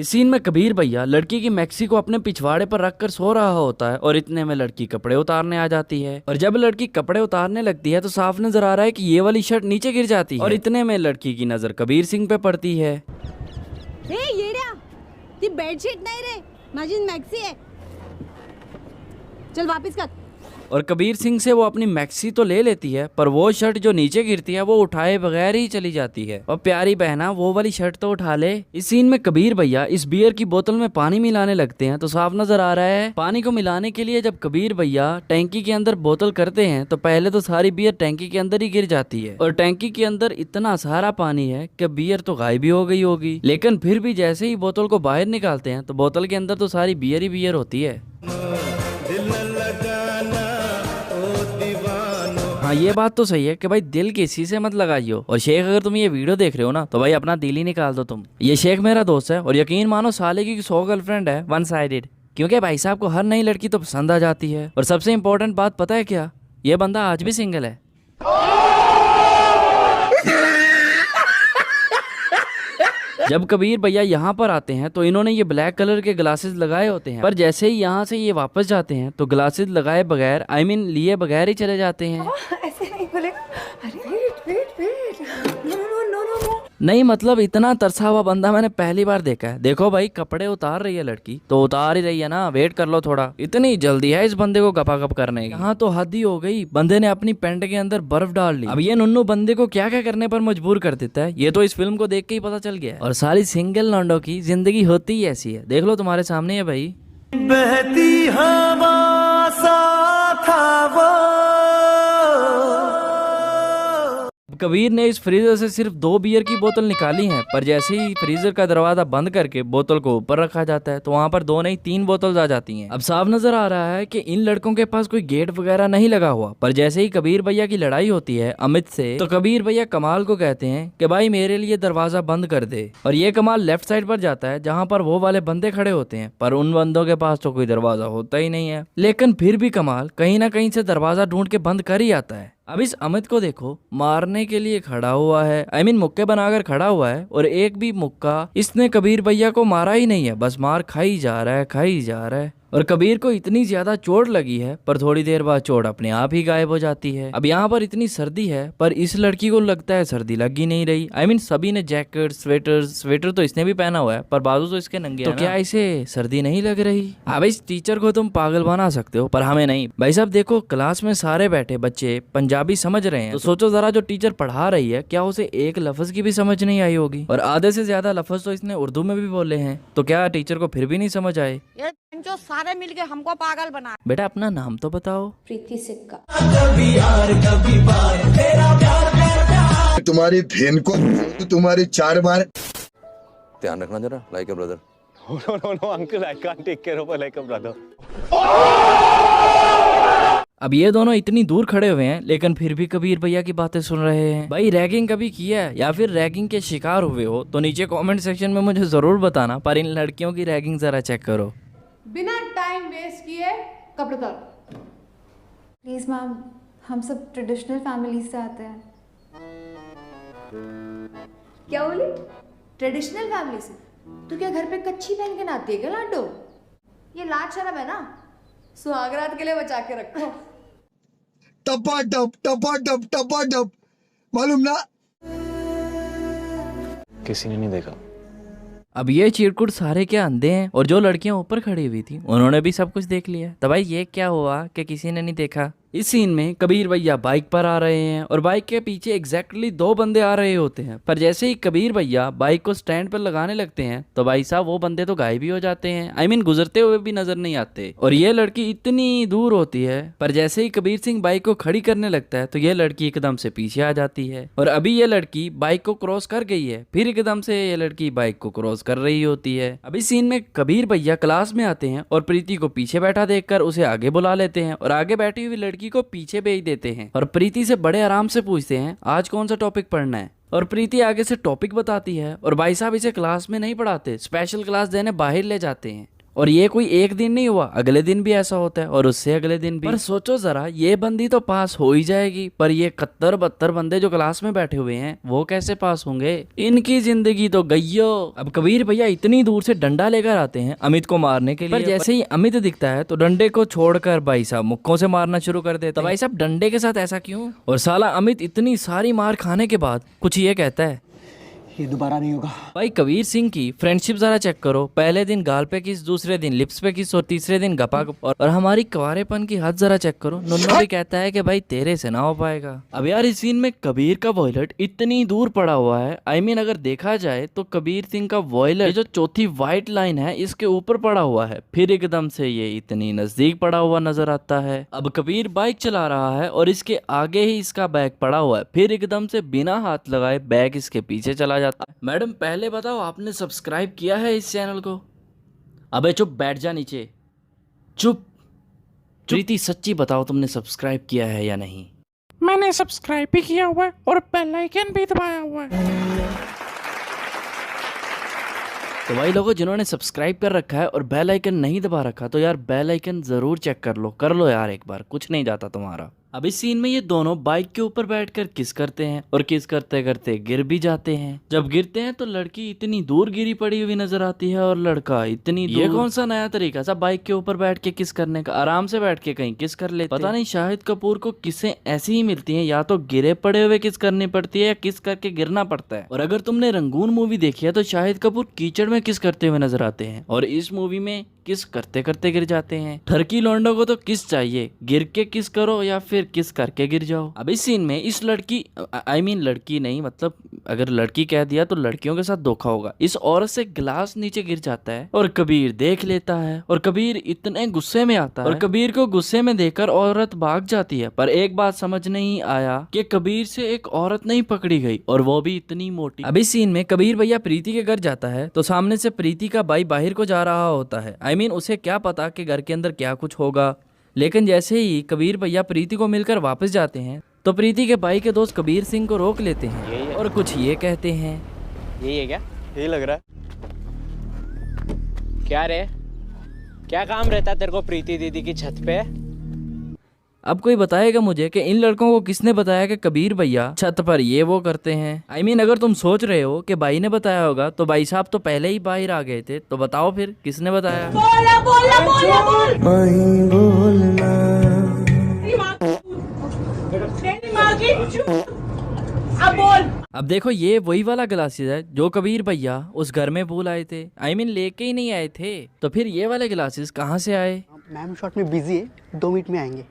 इस सीन में कबीर भैया लड़की की मैक्सी को अपने पिछवाड़े पर रखकर सो रहा होता है और इतने में लड़की कपड़े उतारने आ जाती है। और जब लड़की कपड़े उतारने लगती है तो साफ नजर आ रहा है कि ये वाली शर्ट नीचे गिर जाती है और इतने में लड़की की नजर कबीर सिंह पे पड़ती है। येड्या, ती बेडशीट नहीं रे, माझी मॅक्सी आहे, चल वापस कर। और कबीर सिंह से वो अपनी मैक्सी तो ले लेती है पर वो शर्ट जो नीचे गिरती है वो उठाए बगैर ही चली जाती है। और प्यारी बहना वो वाली शर्ट तो उठा ले। इस सीन में कबीर भैया इस बियर की बोतल में पानी मिलाने लगते हैं तो साफ नजर आ रहा है पानी को मिलाने के लिए जब कबीर भैया टैंकी के अंदर बोतल करते हैं तो पहले तो सारी बियर टैंकी के अंदर ही गिर जाती है और टैंकी के अंदर इतना सारा पानी है कि बियर तो गायब ही हो गई होगी। लेकिन फिर भी जैसे ही बोतल को बाहर निकालते हैं तो बोतल के अंदर तो सारी बियर ही बियर होती है। हाँ ये बात तो सही है कि भाई दिल किसी से मत लगाइयो। और शेख अगर तुम ये वीडियो देख रहे हो ना तो भाई अपना दिल ही निकाल दो तुम। ये शेख मेरा दोस्त है और यकीन मानो साले की 100 गर्लफ्रेंड है वन साइडेड, क्योंकि भाई साहब को हर नई लड़की तो पसंद आ जाती है। और सबसे इम्पोर्टेंट बात पता है क्या, ये बंदा आज भी सिंगल है। जब कबीर भैया यहाँ पर आते हैं तो इन्होंने ये ब्लैक कलर के ग्लासेस लगाए होते हैं पर जैसे ही यहाँ से ये वापस जाते हैं तो ग्लासेस लगाए बगैर लिए बगैर ही चले जाते हैं। ऐसे नहीं बोले, अरे वेट नो। नहीं मतलब इतना तरसा हुआ बंदा मैंने पहली बार देखा है। देखो भाई कपड़े उतार रही है लड़की तो उतार ही रही है ना, वेट कर लो थोड़ा, इतनी जल्दी है इस बंदे को गपागप करने की। यहाँ तो हद ही हो गई, बंदे ने अपनी पैंट के अंदर बर्फ डाल ली। अब ये नुन्नू बंदे को क्या क्या करने पर मजबूर कर देता है ये तो इस फिल्म को देख के ही पता चल गया है। और सारी सिंगल लौंडों की जिंदगी होती ही ऐसी है, देख लो तुम्हारे सामने है भाई। बहती हवा सा था वो। कबीर ने इस फ्रीजर से सिर्फ 2 बियर की बोतल निकाली हैं पर जैसे ही फ्रीजर का दरवाजा बंद करके बोतल को ऊपर रखा जाता है तो वहाँ पर 2 नहीं 3 बोतल आ जाती हैं। अब साफ नजर आ रहा है कि इन लड़कों के पास कोई गेट वगैरह नहीं लगा हुआ। पर जैसे ही कबीर भैया की लड़ाई होती है अमित से तो कबीर भैया कमाल को कहते हैं कि भाई मेरे लिए दरवाजा बंद कर दे। और ये कमाल लेफ्ट साइड पर जाता है जहाँ पर वो वाले बंदे खड़े होते हैं पर उन बंदों के पास तो कोई दरवाजा होता ही नहीं है। लेकिन फिर भी कमाल कहीं ना कहीं से दरवाजा ढूंढ के बंद कर ही आता है। अब इस अमित को देखो, मारने के लिए खड़ा हुआ है, मुक्के बनाकर खड़ा हुआ है और एक भी मुक्का इसने कबीर भैया को मारा ही नहीं है, बस मार खाई जा रहा है। और कबीर को इतनी ज्यादा चोट लगी है पर थोड़ी देर बाद चोट अपने आप ही गायब हो जाती है। अब यहाँ पर इतनी सर्दी है पर इस लड़की को लगता है सर्दी लग ही नहीं रही। सभी ने जैकेट स्वेटर तो इसने भी पहना हुआ है पर बाजू तो इसके नंगे तो क्या इसे सर्दी नहीं लग रही। अब इस टीचर को तुम पागल बना सकते हो पर हमें नहीं। भाई साहब देखो क्लास में सारे बैठे बच्चे पंजाबी समझ रहे हैं तो सोचो जरा जो टीचर पढ़ा रही है क्या उसे एक लफ्ज की भी समझ नहीं आई होगी। और आधे से ज्यादा लफ्ज तो इसने उर्दू में भी बोले हैं तो क्या टीचर को फिर भी नहीं समझ आए। जो सारे मिलके हमको पागल बना। बेटा अपना नाम तो बताओ। प्रीति सिक्का। तुम्हारी बहन को तुम्हारी 4 बार। ध्यान रखना जरा, like a brother. No, uncle, I can't take care of her like a brother. अब ये दोनों इतनी दूर खड़े हुए हैं लेकिन फिर भी कबीर भैया की बातें सुन रहे हैं। भाई रैगिंग कभी किया है या फिर रैगिंग के शिकार हुए हो तो नीचे कमेंट सेक्शन में मुझे जरूर बताना। पर इन लड़कियों की रैगिंग जरा चेक करो। बिना टाइम वेस्ट किए कपड़े उतार। प्लीज मैम, हम सब ट्रेडिशनल फैमिली से आते हैं। क्या बोली? ट्रेडिशनल फैमिली से? तू क्या घर पे कच्ची पहन के नाती है क्या लाडो? ये लाज शर्म है ना, सुहागरात के लिए बचा के रखो। टपा मालूम ना। किसी ने नहीं देखा। अब ये चिरकुट सारे क्या अंधे हैं और जो लड़कियां ऊपर खड़ी हुई थी उन्होंने भी सब कुछ देख लिया। तो भाई ये क्या हुआ कि किसी ने नहीं देखा। इस सीन में कबीर भैया बाइक पर आ रहे हैं और बाइक के पीछे एग्जैक्टली 2 बंदे आ रहे होते हैं पर जैसे ही कबीर भैया बाइक को स्टैंड पर लगाने लगते हैं तो भाई साहब वो बंदे तो गायब ही हो जाते हैं। गुजरते हुए भी नजर नहीं आते। और ये लड़की इतनी दूर होती है पर जैसे ही कबीर सिंह बाइक को खड़ी करने लगता है तो ये लड़की एकदम से पीछे आ जाती है। और अभी ये लड़की बाइक को क्रॉस कर गई है फिर एकदम से ये लड़की बाइक को क्रॉस कर रही होती है। अभी सीन में कबीर भैया क्लास में आते हैं और प्रीति को पीछे बैठा देखकर उसे आगे बुला लेते हैं और आगे बैठी हुई लड़की को पीछे भेज देते हैं। और प्रीति से बड़े आराम से पूछते हैं आज कौन सा टॉपिक पढ़ना है। और प्रीति आगे से टॉपिक बताती है और भाई साहब इसे क्लास में नहीं पढ़ाते, स्पेशल क्लास देने बाहर ले जाते हैं। और ये कोई एक दिन नहीं हुआ, अगले दिन भी ऐसा होता है और उससे अगले दिन भी। पर सोचो जरा, ये बंदी तो पास हो ही जाएगी, पर ये 71-72 बंदे जो क्लास में बैठे हुए हैं वो कैसे पास होंगे? इनकी जिंदगी तो गईयो। अब कबीर भैया इतनी दूर से डंडा लेकर आते हैं अमित को मारने के लिए, पर जैसे ही अमित दिखता है तो डंडे को छोड़कर भाई साहब मुक्कों से मारना शुरू कर देते हैं। तो भाई साहब डंडे के साथ ऐसा क्यों? और साला अमित इतनी सारी मार खाने के बाद कुछ ये कहता है, ये दोबारा नहीं होगा। भाई कबीर सिंह की फ्रेंडशिप जरा चेक करो। पहले दिन गाल पे किस, दूसरे दिन लिप्स पे किस और तीसरे दिन गपागप। और हमारी कुंवारेपन की हद जरा चेक करो। नुन्नू भी कहता है कि भाई तेरे से ना हो पाएगा। अब यार इस सीन में कबीर का वॉयलेट इतनी दूर पड़ा हुआ है, आई मीन अगर देखा जाए तो कबीर सिंह का वॉयलेट जो चौथी व्हाइट लाइन है इसके ऊपर पड़ा हुआ है, फिर एकदम से ये इतनी नजदीक पड़ा हुआ नजर आता है। अब कबीर बाइक चला रहा है और इसके आगे ही इसका बैग पड़ा हुआ है, फिर एकदम से बिना हाथ लगाए बैग इसके पीछे चला जाता है। मैडम पहले बताओ आपने सब्सक्राइब किया है इस चैनल को? अबे चुप, बैठ जा नीचे, चुप। प्रीति सच्ची बताओ तुमने सब्सक्राइब किया है या नहीं? मैंने सब्सक्राइब भी किया हुआ है और बेल आइकन भी दबाया हुआ है। तो भाई लोगों, जिन्होंने सब्सक्राइब कर रखा है और बेल आइकन नहीं दबा रखा तो यार बेल आइकन जरूर चेक कर लो यार एक बार, कुछ नहीं जाता तुम्हारा। अब इस सीन में ये दोनों बाइक के ऊपर बैठकर किस करते हैं और किस करते करते गिर भी जाते हैं। जब गिरते हैं तो लड़की इतनी दूर गिरी पड़ी हुई नजर आती है और लड़का इतनी दूर। ये कौन सा नया तरीका सा बाइक के ऊपर बैठ के किस करने का? आराम से बैठ के कहीं किस कर लेते। पता नहीं शाहिद कपूर को किसें ऐसी ही मिलती हैं, या तो गिरे पड़े हुए किस करनी पड़ती है या किस करके गिरना पड़ता है। और अगर तुमने रंगून मूवी देखी है तो शाहिद कपूर कीचड़ में किस करते हुए नजर आते हैं और इस मूवी में किस करते करते गिर जाते हैं। ठरकी लौंडों को तो किस चाहिए, गिर के किस करो या फिर किस करके गिर जाओ। अब इस सीन में इस लड़की, आई मीन लड़की नहीं, मतलब अगर लड़की कह दिया तो लड़कियों के साथ धोखा होगा, इस औरत से गिलास नीचे गिर जाता है और कबीर देख लेता है और कबीर इतने गुस्से में आता है और कबीर को गुस्से में देखकर औरत भाग जाती है। पर एक बात समझ नहीं आया कि कबीर से एक औरत नहीं पकड़ी गई और वो भी इतनी मोटी। अब इस सीन में कबीर भैया प्रीति के घर जाता है तो सामने से प्रीति का भाई बाहर को जा रहा होता है। आई मीन उसे क्या पता कि घर के अंदर क्या कुछ होगा। लेकिन जैसे ही कबीर भैया प्रीति को मिलकर वापस जाते हैं तो प्रीति के भाई के दोस्त कबीर सिंह को रोक लेते हैं और कुछ ये कहते हैं, यही है क्या? यही लग रहा है। क्या रे, क्या काम रहता है तेरे को प्रीति दीदी की छत पे? अब कोई बताएगा मुझे कि इन लड़कों को किसने बताया कि कबीर भैया छत पर ये वो करते हैं? आई मीन अगर तुम सोच रहे हो कि भाई ने बताया होगा तो भाई साहब तो पहले ही बाहर आ गए थे, तो बताओ फिर किसने बताया? अब देखो ये वही वाला ग्लासेस है जो कबीर भैया उस घर में भूल आए थे, आई मीन लेके ही नहीं आए थे। तो फिर ये वाले ग्लासेस कहाँ से आए? मैम शॉट में बिजी है, 2 मिनट में आएंगे।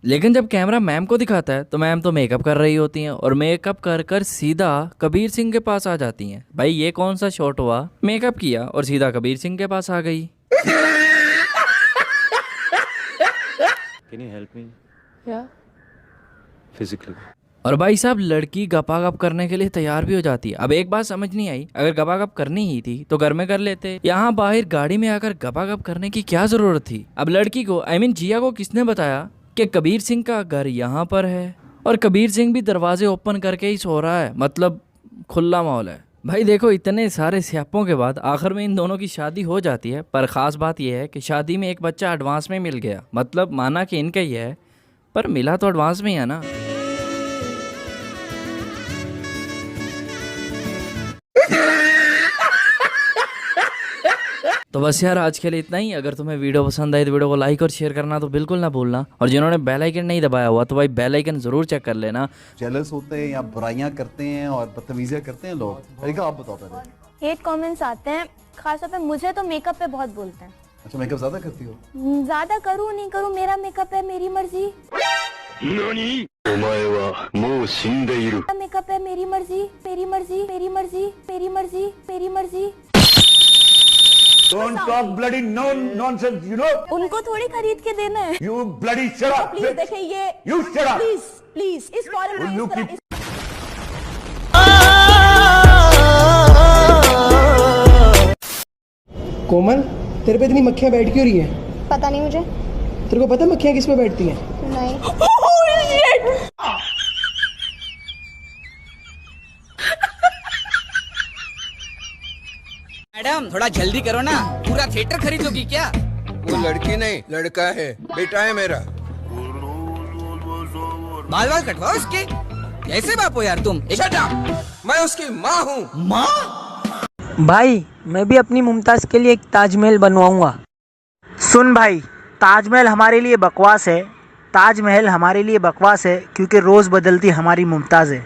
लेकिन जब कैमरा मैम को दिखाता है तो मैम तो मेकअप कर रही होती हैं और मेकअप कर कर सीधा कबीर सिंह के पास आ जाती हैं। भाई ये कौन सा शॉट हुआ? मेकअप किया और सीधा कबीर सिंह के पास आ गई। Can you help me Yeah. physically? और भाई साहब लड़की गपागप करने के लिए तैयार भी हो जाती है। अब एक बात समझ नहीं आई, अगर गपागप करनी ही थी तो घर में कर लेते, यहाँ बाहर गाड़ी में आकर गपागप करने की क्या जरूरत थी? अब लड़की को, आई मीन जिया को किसने बताया कि कबीर सिंह का घर यहाँ पर है और कबीर सिंह भी दरवाजे ओपन करके ही सो रहा है, मतलब खुला माहौल है। भाई देखो इतने सारे स्यापों के बाद आखिर में इन दोनों की शादी हो जाती है। पर खास बात यह है कि शादी में एक बच्चा एडवांस में मिल गया, मतलब माना कि इनका ही है पर मिला तो एडवांस में ही है ना। तो बस यार आज के लिए इतना ही। अगर तुम्हें वीडियो पसंद आई तो वीडियो को लाइक और शेयर करना तो बिल्कुल ना भूलना, और जिन्होंने बेल आइकन नहीं दबाया हुआ तो भाई बेल आइकन जरूर चेक कर लेना। जेलस होते हैं या बुराइयां करते हैं और बदतमीजियां करते हैं लोग? अरिका आप बताओ पहले। हेट कमेंट्स आते हैं, खासतौर पे मुझे तो मेकअप पे बहुत बोलते हैं। अच्छा मेकअप ज्यादा करती हो? ज्यादा करूँ नहीं करूँ मेरा मेकअप है, मेरी मर्जी। मेकअप है, मेरी मर्जी, मेरी मर्जी, मेरी मर्जी, मेरी मर्जी, मेरी मर्जी। Don't talk bloody nonsense, you know? उनको थोड़ी खरीद के देना है। You bloody shut up! Please देखिए ये। You shut up! Please please इस फॉरन में उल्लू इस तरह की- कोमल, तेरे पे इतनी मक्खियां बैठ क्यों रही हैं? पता नहीं मुझे। तेरे को पता है मक्खियां किस पे बैठती हैं? नहीं। मैडम थोड़ा जल्दी करो ना, पूरा थिएटर खरीदोगी क्या? वो लड़की नहीं लड़का है, बेटा है मेरा। बाल बाल कटवाओ इसके। कैसे बाप हो यार तुम? Shut up! मैं उसकी माँ हूँ। माँ? भाई मैं भी अपनी मुमताज के लिए एक ताजमहल बनवाऊंगा। सुन भाई, ताजमहल हमारे लिए बकवास है, ताजमहल हमारे लिए बकवास है क्योंकि रोज बदलती हमारी मुमताज है।